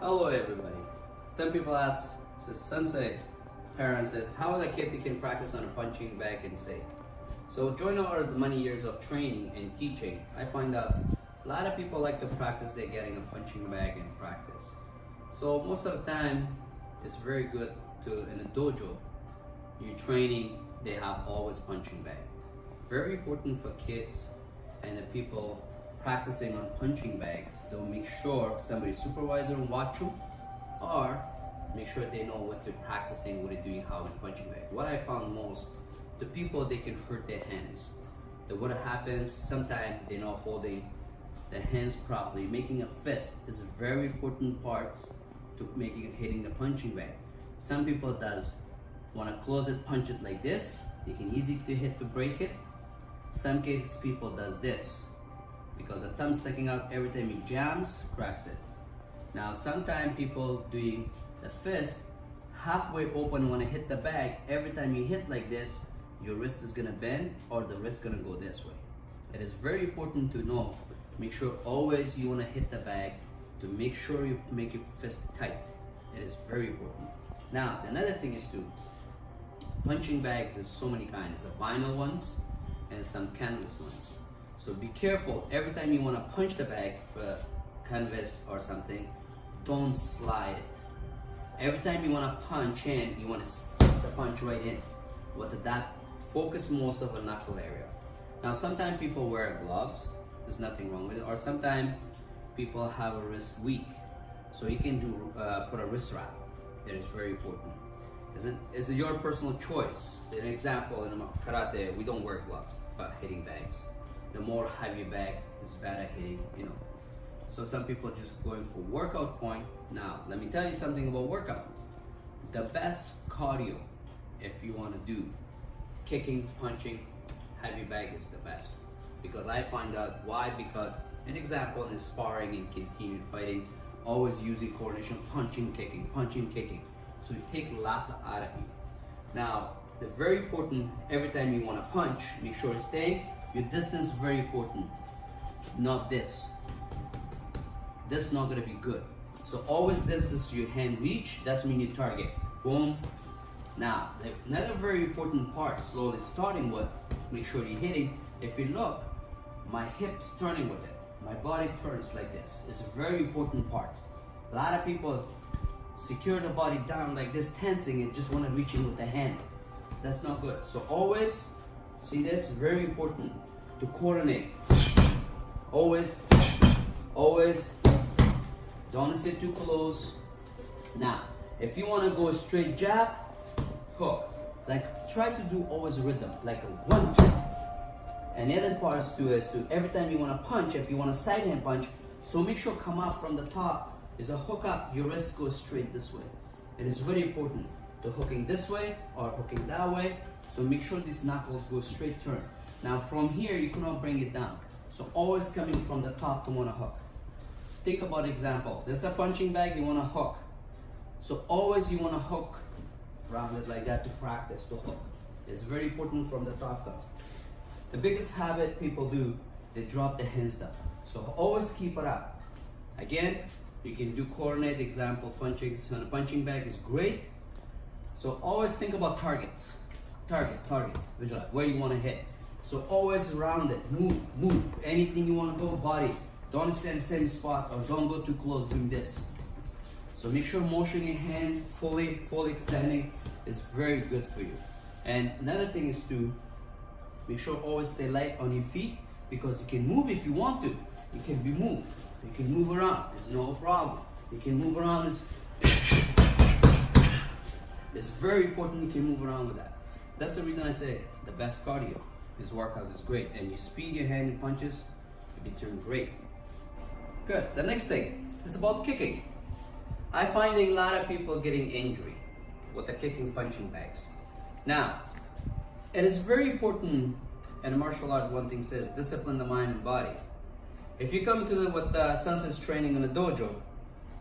Hello everybody. Some people ask, says Sensei, parents says, how are the kids who can practice on a punching bag and safe? So during our many years of training and teaching, I find out a lot of people like to practice they're getting a punching bag and practice. So most of the time, it's very good to, in a dojo, you're training, they have always punching bag. Very important for kids and the people practicing on punching bags. They'll make sure somebody supervisor and watch them, or make sure they know what they're practicing, what they're doing, how in punching bag. What I found most, the people they can hurt their hands. That what happens, sometimes they're not holding the hands properly. Making a fist is a very important part to hitting the punching bag. Some people does want to close it, punch it like this. They can easily hit to break it. Some cases people does this, because the thumb sticking out every time he jams, cracks it. Now sometimes people doing the fist, halfway open when I hit the bag, every time you hit like this, your wrist is gonna bend or the wrist gonna go this way. It is very important to know, make sure always you wanna hit the bag to make sure you make your fist tight. It is very important. Now, another thing is to, punching bags is so many kinds. There's a vinyl ones and some canvas ones. So be careful, every time you want to punch the bag for canvas or something, don't slide it. Every time you want to punch in, you want to stick the punch right in. With that, focus most of the knuckle area. Now sometimes people wear gloves, there's nothing wrong with it, or sometimes people have a wrist weak. So you can do put a wrist wrap. It is very important. It's your personal choice. An example, in karate, we don't wear gloves, but hitting bags. The more heavy bag is better hitting, So some people just going for workout point. Now, let me tell you something about workout. The best cardio, if you want to do kicking, punching, heavy bag is the best. Because I find out why, because an example in sparring and continued fighting, always using coordination, punching, kicking. So you take lots out of you. Now, the very important, every time you want to punch, make sure it's staying. Your distance is very important, not this. This not gonna be good. So always this is your hand reach, that's when you target. Boom. Now, another very important part, slowly starting with, make sure you're hitting. If you look, my hips turning with it. My body turns like this. It's a very important part. A lot of people secure the body down like this, tensing and just wanna reach in with the hand. That's not good. So always, see this, very important to coordinate. Always, don't sit too close. Now, if you want to go straight jab, hook. Like try to do always rhythm, like a 1, 2. And the other parts too is to every time you want to punch, if you want a side hand punch, so make sure come up from the top is a hook up, your wrist goes straight this way. It is very important to hooking this way or hooking that way. So make sure these knuckles go straight turn. Now from here, you cannot bring it down. So always coming from the top to want to hook. Think about example. There's the punching bag, you want to hook. So always you want to hook around it like that to practice, to hook. It's very important from the top comes. The biggest habit people do, they drop the hands down. So always keep it up. Again, you can do coordinate example, punching on a punching bag is great. So always think about targets. Target, visualize where you want to hit. So always around it, move. Anything you want to go, body. Don't stand in the same spot or don't go too close doing this. So make sure motion your hand fully extending is very good for you. And another thing is to make sure always stay light on your feet, because you can move if you want to. You can be moved. You can move around. There's no problem. You can move around. It's very important you can move around with that. That's the reason I say the best cardio. This workout is great, and you speed your hand and punches, it be turned great. Good. The next thing is about kicking. I finding a lot of people getting injury with the kicking punching bags. Now, it is very important in martial art. One thing says discipline the mind and body. If you come to what Sensei's training in the dojo,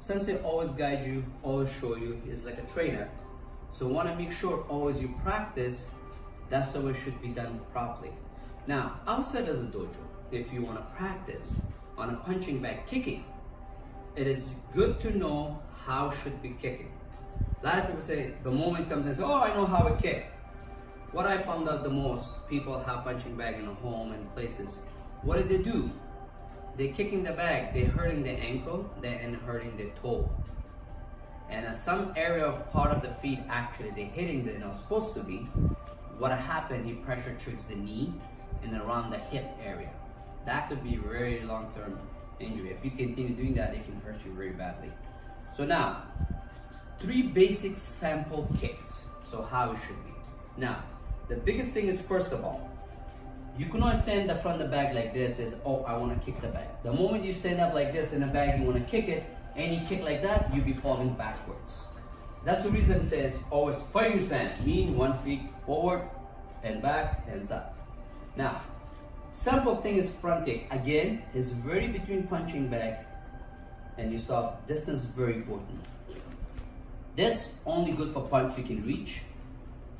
Sensei always guide you, always show you. He's like a trainer. So want to make sure always you practice. That's how it should be done properly. Now, outside of the dojo, if you want to practice on a punching bag kicking, it is good to know how should be kicking. A lot of people say the moment comes and say, oh, I know how to kick. What I found out the most, people have punching bag in a home and places. What do? They're kicking the bag, they're hurting the ankle, and hurting the toe. And some area of part of the feet, actually, they're hitting they're not supposed to be. What happened, he pressure triggers the knee and around the hip area. That could be very long-term injury. If you continue doing that, it can hurt you very badly. So now, 3 basic sample kicks. So how it should be. Now, the biggest thing is, first of all, you cannot stand the front of the bag like this is, oh, I want to kick the bag. The moment you stand up like this in the bag, you want to kick it, any kick like that, you'll be falling backwards. That's the reason it says always fighting stance, mean 1 foot forward and back, hands up. Now, simple thing is front kick. Again, is very between punching bag and you saw distance is very important. This only good for punch you can reach,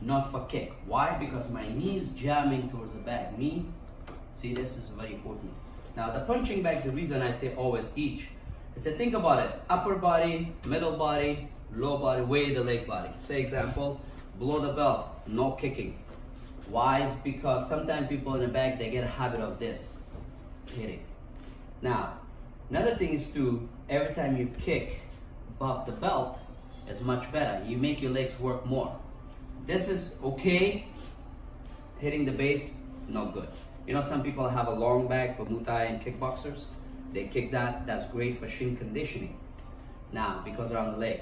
not for kick. Why? Because my knee is jamming towards the bag. Me, see, this is very important. Now the punching bag, the reason I say always teach, is to think about it. Upper body, middle body, low body, way the leg body. Say example, below the belt, no kicking. Why? Is because sometimes people in the back, they get a habit of this, hitting. Now, another thing is to, every time you kick above the belt, is much better. You make your legs work more. This is okay, hitting the base, no good. You know, some people have a long bag for Muay Thai and kickboxers. They kick that, that's great for shin conditioning. Now, because they're on the leg.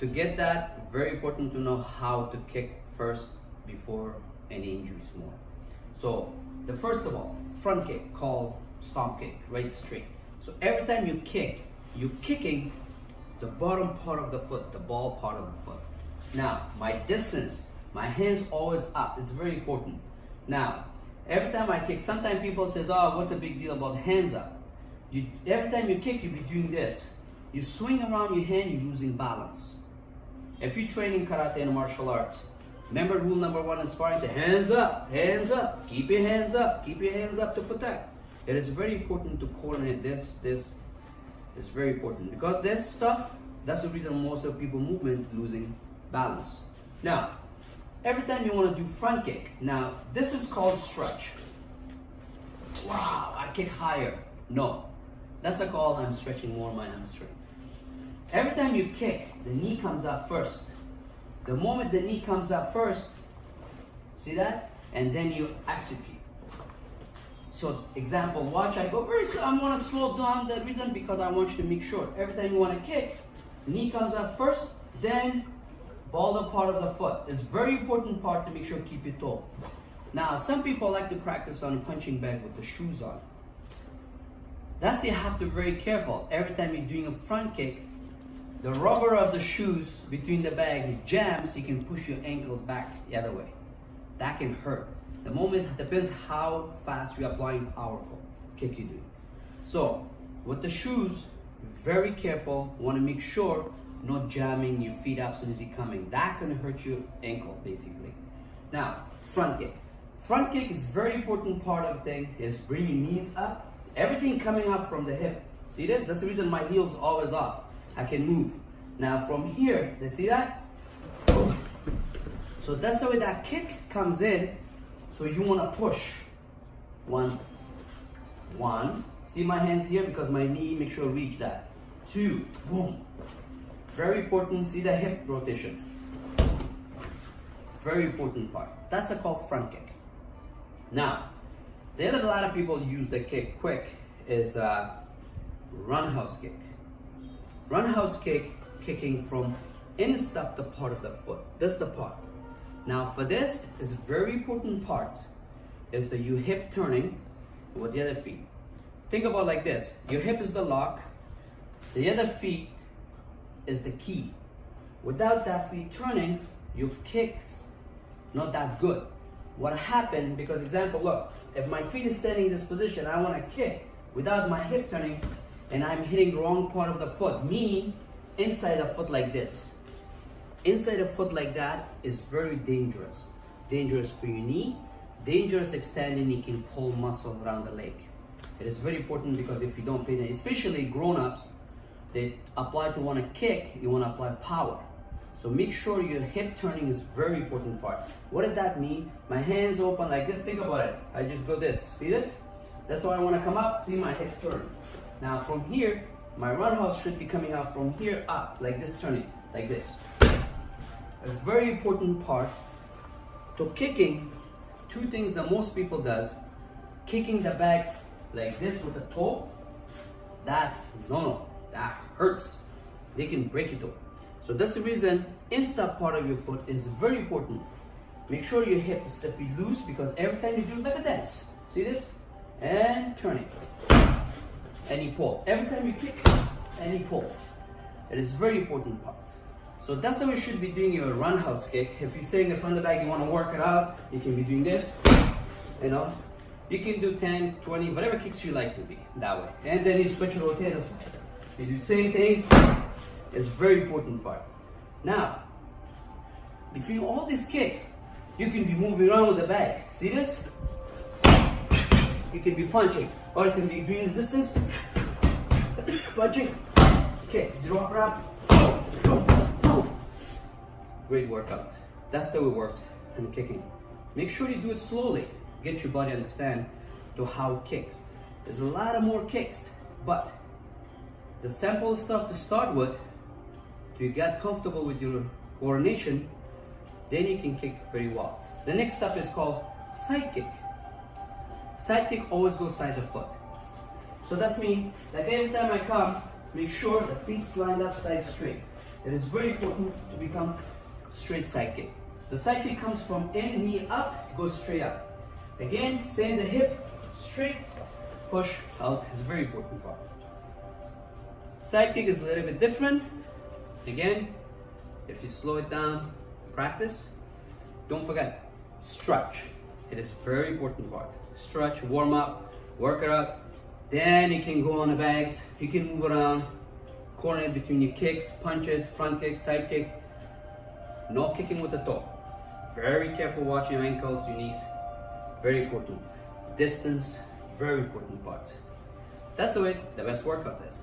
To get that, very important to know how to kick first before any injuries more. So, the first of all, front kick, called stomp kick, right straight. So every time you kick, you're kicking the bottom part of the foot, the ball part of the foot. Now, my distance, my hands always up, it's very important. Now, every time I kick, sometimes people says, oh, what's the big deal about hands up? Every time you kick, you be doing this. You swing around your hand, you're losing balance. If you're training karate and martial arts, remember rule number 1 in sparring, say hands up, keep your hands up to protect. It is very important to coordinate this is very important because this stuff, that's the reason most of people movement losing balance. Now, every time you want to do front kick, now this is called stretch. Wow, I kick higher. No, that's a call I'm stretching more my hamstrings. Every time you kick, the knee comes up first. The moment the knee comes up first, see that? And then you execute. So example, watch, I go very slow. I want to slow down the reason because I want you to make sure. Every time you want to kick, knee comes up first, then ball the part of the foot. It's very important part to make sure keep your toe. Now, some people like to practice on a punching bag with the shoes on. That's you have to be very careful. Every time you're doing a front kick, the rubber of the shoes between the bag jams, you can push your ankles back the other way. That can hurt. The moment depends how fast you're applying powerful kick you do. So with the shoes, very careful. Want to make sure not jamming your feet up as soon as you're coming. That can hurt your ankle basically. Now front kick. Front kick is very important part of the thing. Is bring your knees up. Everything coming up from the hip. See this? That's the reason my heel's always off. I can move. Now from here, you see that? So that's the way that kick comes in. So you want to push. One. See my hands here because my knee, make sure reach that. 2, boom. Very important, see the hip rotation. Very important part. That's called front kick. Now, the other a lot of people use the kick quick is roundhouse kick. Roundhouse kick, kicking from inside the part of the foot. This is the part. Now for this is very important parts is the your hip turning with the other feet. Think about like this. Your hip is the lock. The other feet is the key. Without that feet turning, your kicks not that good. What happened, because example, look, if my feet is standing in this position, I want to kick without my hip turning and I'm hitting the wrong part of the foot, meaning inside the foot like this. Inside the foot like that is very dangerous. Dangerous for your knee, dangerous extending, you can pull muscle around the leg. It is very important because if you don't pay attention, especially grown-ups, they apply to want to kick, you want to apply power. So make sure your hip turning is very important part. What did that mean? My hands open like this, think about it. I just go this, see this? That's why I want to come up, see my hip turn. Now from here, my roundhouse should be coming out from here up, like this turning, like this. A very important part to kicking, two things that most people does, kicking the bag like this with the toe, that hurts. They can break your toe. So that's the reason instep part of your foot is very important. Make sure your hip is stiffly loose, because every time you do like a dance, see this? And turn it. And you pull. Every time you kick and you pull. It is very important part. So that's how you should be doing your roundhouse kick. If you're staying in front of the bag, you want to work it out, you can be doing this, you know. You can do 10, 20, whatever kicks you like to be, that way. And then you switch and rotate aside. You do the same thing, it's very important part. Now, between all this kick, you can be moving around with the bag. See this? You can be punching, or you can be doing the distance, punching, kick, drop, wrap, great workout. That's the way it works in kicking. Make sure you do it slowly. Get your body understand to how it kicks. There's a lot of more kicks, but the simple stuff to start with, to get comfortable with your coordination, then you can kick very well. The next step is called side kick. Side kick always goes side of foot. So that's me, like every time I come, make sure the feet's lined up side straight. It is very important to become straight side kick. The side kick comes from in, knee up, goes straight up. Again, send the hip straight, push out is a very important part. Side kick is a little bit different. Again, if you slow it down, practice, don't forget, stretch. It is a very important part. Stretch, warm up, work it out. Then you can go on the bags, you can move around, coordinate between your kicks, punches, front kick, side kick. No kicking with the toe. Very careful watching your ankles, your knees. Very important. Distance, very important part. That's the way the best workout is.